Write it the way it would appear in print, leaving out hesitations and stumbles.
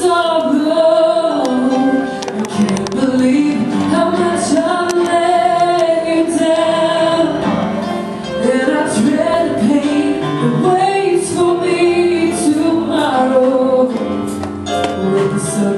sorrow. I can't believe how much I let you down, and I dread the pain that waits for me tomorrow when the sun